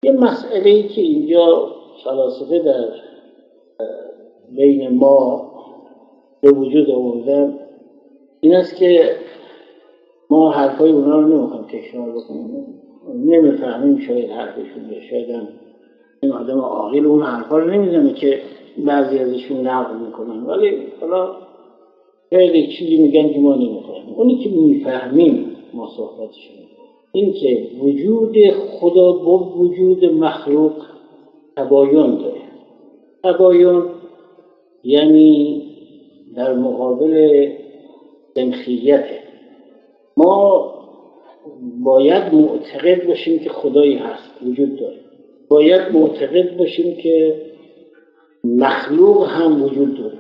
یه مسئله‌ای که اینجا فلاسفه در بین ما به وجود آوردن این است که ما حرفای اونا رو نمیخوایم تکرار بکنیم، نمیفهمیم شاید حرفشون، شاید هم این آدم عاقل اون حرفا رو نمیزنه که بعضی ازشون نقل میکنن، ولی حالا شاید یک چیزی میگن که ما نمیفهمیم. اونی که میفهمیم ما صحبتشون این که وجود خدا با وجود مخلوق تباین داره. تباین یعنی در مقابل سنخیته. ما باید معتقد باشیم که خدایی هست، وجود داره. باید معتقد باشیم که مخلوق هم وجود داره.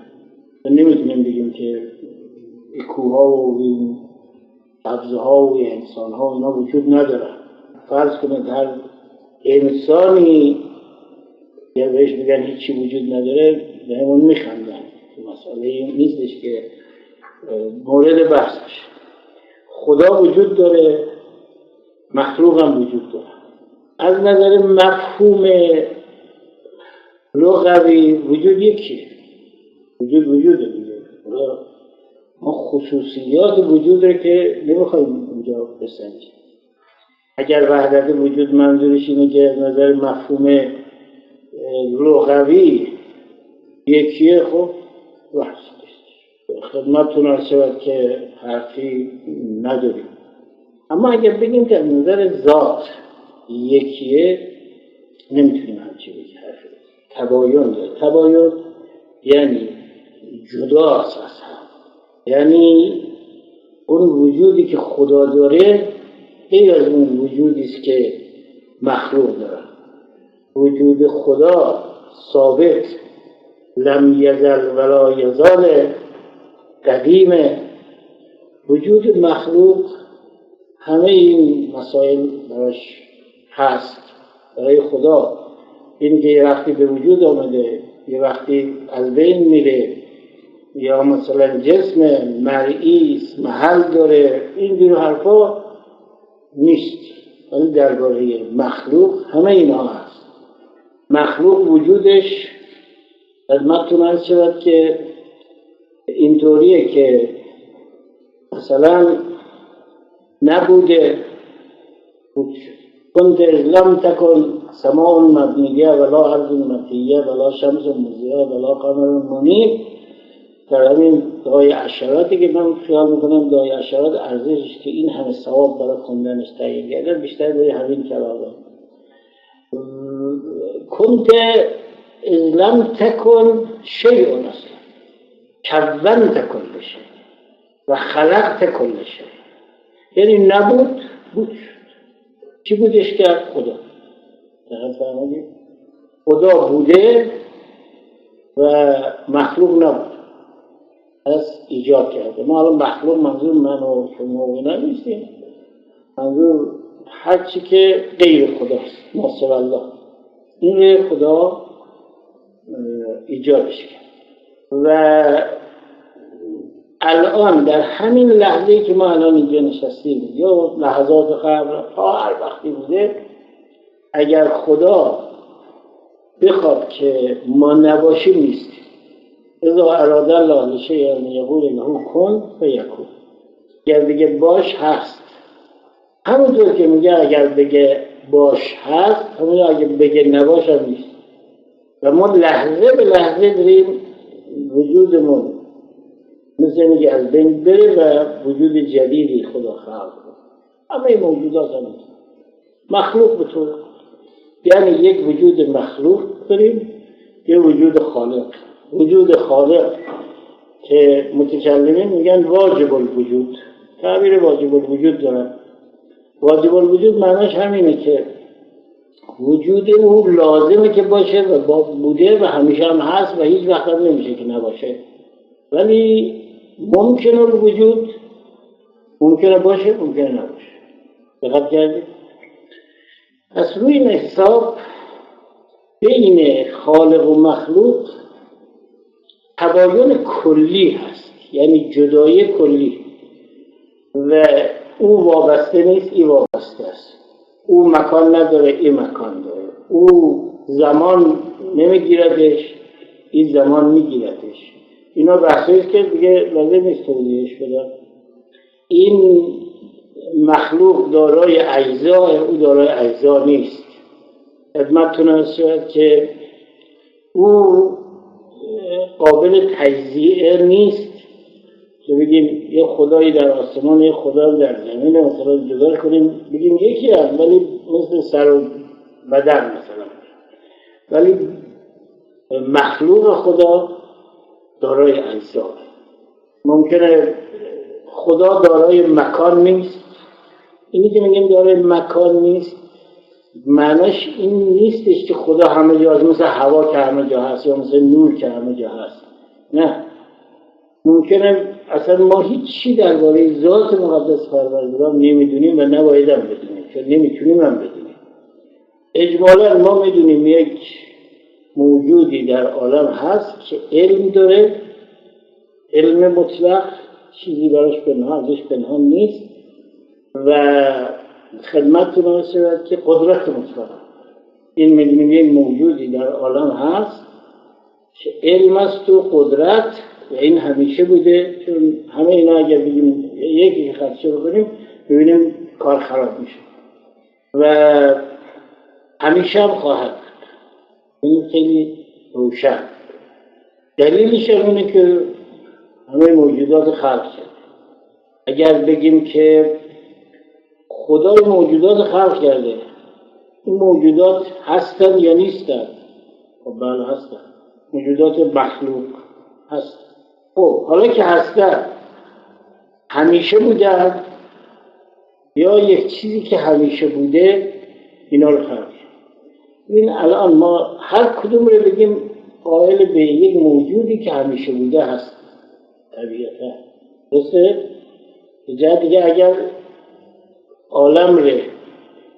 نمیتونیم بگیم که این کوها و این سبزها و این انسانها اینا وجود ندارن. فرض کنید هر انسانی یا بهش بگن هیچی وجود نداره به همون میخندن. مسئله نیستش که مورد بحث بشه. خدا وجود داره، مخلوق هم وجود داره. از نظر مفهوم لغوی وجود یکیه. وجوده دیگه. ما خصوصیات وجود رو که نمیخوایم اینجا بسنجیم. اگر وحدت وجود منظورش اینه که از نظر مفهوم لغوی یکیه، خب بحث خدمتتون عرض شود که حرفی نداریم. اما اگر بگیم که از نظر ذات یکیه نمیتونیم همچی بگیم. تباین داره. تباین یعنی جداست از هم. یعنی اون وجودی که خدا داره غیر از اون وجودی است که مخلوق داره. وجود خدا ثابت، لم یزل ولا یزال، قدیمه. وجود مخلوق همه این مسائل براش هست. برای خدا این که یه وقتی به وجود آمده، یه وقتی از بین میره، یا مثلا جسم مرئی محل داره، اینجور حرفا نیست. ولی درباره مخلوق همه اینها هست. مخلوق وجودش خدمتتون عرض شود که اینطوریه که مثلا نبوده بود شد. كنت لم تكن سماء مبنیه ولا ارض مطیه ولا شمس مضیه ولا قمر منیر. در همین دعای عشراتی که من خیال میکنم دعای عشرات ارزشش که این همه ثواب برای خوندنش تعیین کرده بیشتر به همین کلامه. كنت لم تكن شیء اصلا كونت كل شيء و خلقت كل شيء. یعنی نبود بود شد. چی بودش کرد؟ خدا. دقیق فهمیدید؟ خدا بوده و مخلوق نبود، پس ایجاد کرده. ما الان مخلوق منظور من و شما و اینا نیستیم، منظور هر چی که غیر خداست، ناصر الله. این خدا ایجادش کرد. و الان در همین لحظه‌ای که ما الان اینجا نشستیم یا لحظات قبل تا هر وقتی بوده، اگر خدا بخواد که ما نباشیم نیستیم. اذا اراد الله شیئا ان یقول له کن فیکون. اگر بگه باش هست. همونطور که میگه اگر بگه باش هست، همون اگر بگه نباش هم نیست. و ما لحظه به لحظه داریم وجودمون مثل اینکه از بین بره و وجود جدیدی خدا خلق کنه. همه موجودات هم مخلوق به طور، یعنی یک وجود مخلوق داریم، یک وجود خالق. وجود خالق که متکلمین میگن واجب الوجود، تعبیر واجب الوجود دارن. واجب الوجود معناش همینه که وجود او لازمه که باشه و بوده و همیشه هم هست و هیچ وقت هم نمیشه که نباشه. ولی ممکنه الوجود، ممکنه باشه، ممکنه نباشه. دقت کردید؟ از روی این حساب بین خالق و مخلوق تباین کلی هست، یعنی جدایی کلی. و او وابسته نیست، ای وابسته است. او مکان نداره، ای مکان داره. او زمان نمیگیردش، این زمان میگیردش. اینا بحثی است که دیگه لازم نیست توضیحش بدم. این مخلوق دارای اجزا، او دارای اجزا نیست. خدمتتون عرض شود که او قابل تجزیه نیست که بگیم یه خدایی در آسمان، یه خدایی در زمین، مثلا جدا کنیم بگیم یکی هست، ولی مثل سر و بدن مثلا. ولی مخلوق خدا دارای اجزا. ممکنه خدا دارای مکان نیست. اینی که میگیم دارای مکان نیست معناش این نیستش که خدا همه جا هست، مثل هوا که همه جا هست یا مثل نور که همه جا هست. نه، ممکنه اصلا ما هیچی درباره ذات مقدس پروردگار نمیدونیم و نباید هم بدونیم، چون نمیتونیم هم بدونیم. اجمالا ما میدونیم یک موجودی در عالم هست که علم داره، علم مطلق، چیزی براش پنهان ازش پنهان نیست، و خدمتتون عرض شود که قدرت مطلق. این میدونیم یک موجودی در عالم هست که علم است و قدرت، و این همیشه بوده. چون همه اینا اگر بگیم یکی خدشه بکنیم ببینیم کار خراب میشه و همیشه هم خواهد. این خیلی روشن. دلیلش اینه که همه موجودات خلق کرد. اگر بگیم که خدای موجودات خلق کرده، این موجودات هستن یا نیستن؟ خب بله هستن. موجودات مخلوق هست. خب حالا که هستن همیشه بودن یا یک چیزی که همیشه بوده اینا رو خلق؟ این الان ما هر کدوم رو بگیم قائل به یک موجودی که همیشه بوده هست طبیعتا. درسته؟ جا دیگه اگر عالم رو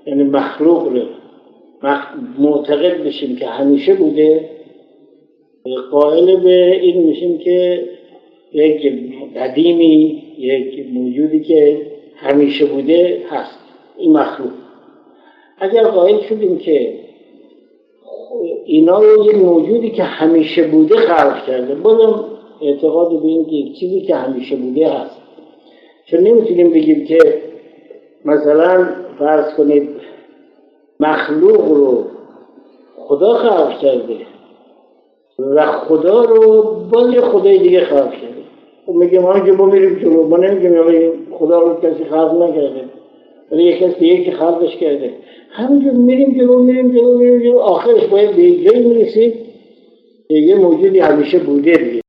یعنی مخلوق رو معتقد بشیم که همیشه بوده، قائل به این میشیم که یک قدیمی، یک موجودی که همیشه بوده هست، این مخلوق. اگر قائل شدیم که اینا رو یک موجودی که همیشه بوده خلق کرده، بازم اعتقاد به این که یک چیزی که همیشه بوده هست. چون نمیتونیم بگیم که مثلا فرض کنید مخلوق رو خدا خلق کرده و خدا رو باز یه خدای دیگه خلق کرده. خب میگیم ما که ما میریم جلو، ما نمیگیم خدا رو کسی خلق نکرده ولی یک کسی یکی خلقش کرده. همینجور میریم جلو آخرش باید به یک جایی میرسیم یه موجودی همیشه بوده دیگه.